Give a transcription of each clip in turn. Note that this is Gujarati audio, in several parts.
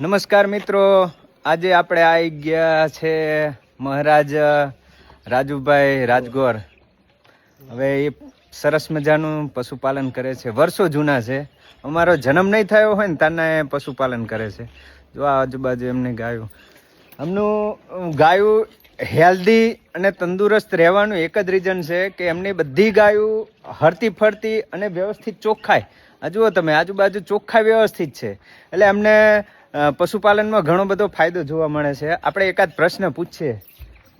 નમસ્કાર મિત્રો, આજે આપણે આવી ગયા છે મહારાજ રાજુભાઈ રાજગોર. હવે એ સરસ મજાનું પશુપાલન કરે છે, વર્ષો જૂના છે. અમારો જન્મ નહીં થયો હોય ને ત્યારના એ પશુપાલન કરે છે. જો આ આજુબાજુ એમને ગાયું, એમનું ગાયું હેલ્ધી અને તંદુરસ્ત રહેવાનું એક જ રીઝન છે કે એમની બધી ગાયું હરતી ફરતી અને વ્યવસ્થિત ચોખ્ખાઈ. આ જુઓ તમે, આજુબાજુ ચોખ્ખાઈ વ્યવસ્થિત છે, એટલે એમને પશુપાલનમાં ઘણો બધો ફાયદો જોવા મળે છે. આપણે એકાદ પ્રશ્ન પૂછીએ,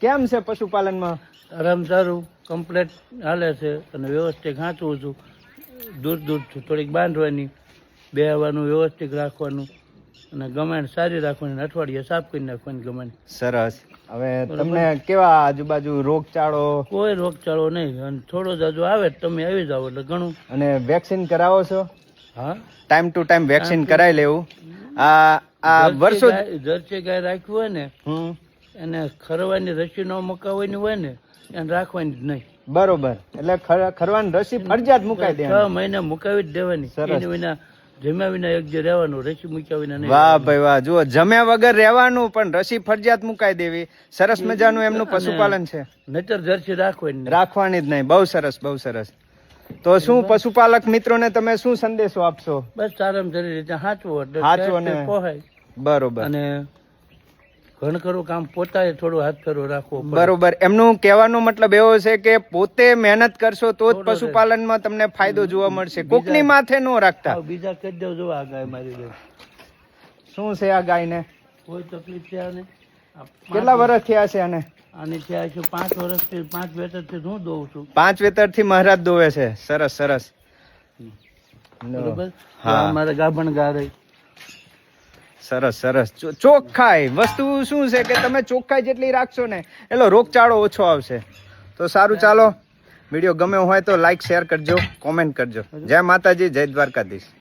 કેમ છે પશુપાલનમાં? આરામ સારું, કમ્પ્લેટ હાલે છે અને વ્યવસ્થિત ખાંચવું છું. દૂર થોડીક બાંધવાની, બેહવાનું વ્યવસ્થિત રાખવાનું અને ગમાણ સારી રાખવાની, અઠવાડિયે સાફ કરી નાખવાની ગમાણ. સરસ. હવે તમને કેવા આજુબાજુ રોગચાળો? કોઈ રોગચાળો નહીં, અને થોડો જ હજુ આવે તમે આવી જાવ એટલે ઘણું. અને વેક્સિન કરાવો છો? હા, ટાઈમ ટુ ટાઈમ વેક્સિન કરાવી લેવું. આ વર્ષો જર્સી ગાય રાખવી હોય ને એને ખરવાની રસી ન મુકાવવાની હોય ને એને રાખવાની જ નહીં. બરોબર, એટલે ખરવાની રસી ફરજિયાત મુકાઈ દે. 6 મહિના મુકાવી જ દેવાની. એની વિના જમ્યા વિના એક જે રહેવાનું, રસી મૂક્યા વિના નહીં. વાહ ભાઈ વાહ, જુઓ, જમ્યા વગર રહેવાનું પણ રસી ફરજિયાત મુકાઈ દેવી. સરસ મજાનું એમનું પશુપાલન છે. નહીતર જર્સી રાખવાની જ નહીં. બહુ સરસ, બહુ સરસ. તો શું પશુપાલક મિત્રોને તમે શું સંદેશો આપશો? બસ સારામાં સારી રીતે સાચવો ને પોહાય. બરોબર. અને ઘણ ખરું કામ પોતાએ થોડું હાથ ખરું રાખવો. બરોબર. એમનું કહેવાનો મતલબ એવો છે કે પોતે મહેનત કરશો તો જ પશુપાલનમાં તમને ફાયદો જોવા મળશે. કોકની માથે ન રાખતા. બીજા કહી દેવ, જો આ ગાય મારી ગઈ. શું છે આ ગાયને? કોઈ તકલીફ છે આને? કેટલા વર્ષ થયા છે આને? આની થયા છે 5 વર્ષથી. 5 વેતરથી હું દોઉં છું. 5 વેતરથી મહારાજ દોવે છે. સરસ સરસ. બરોબર. મારે ગાભણ ગા રહી. સરસ સરસ. ચોખ્ખાઈ વસ્તુ શું છે કે તમે ચોખ્ખાઈ જેટલી રાખશો ને એટલો રોગચાળો ઓછો આવશે. તો સારું, ચાલો, વિડીયો ગમ્યો હોય તો લાઈક શેર કરજો, કોમેન્ટ કરજો. જય માતાજી, જય દ્વારકાધીશ.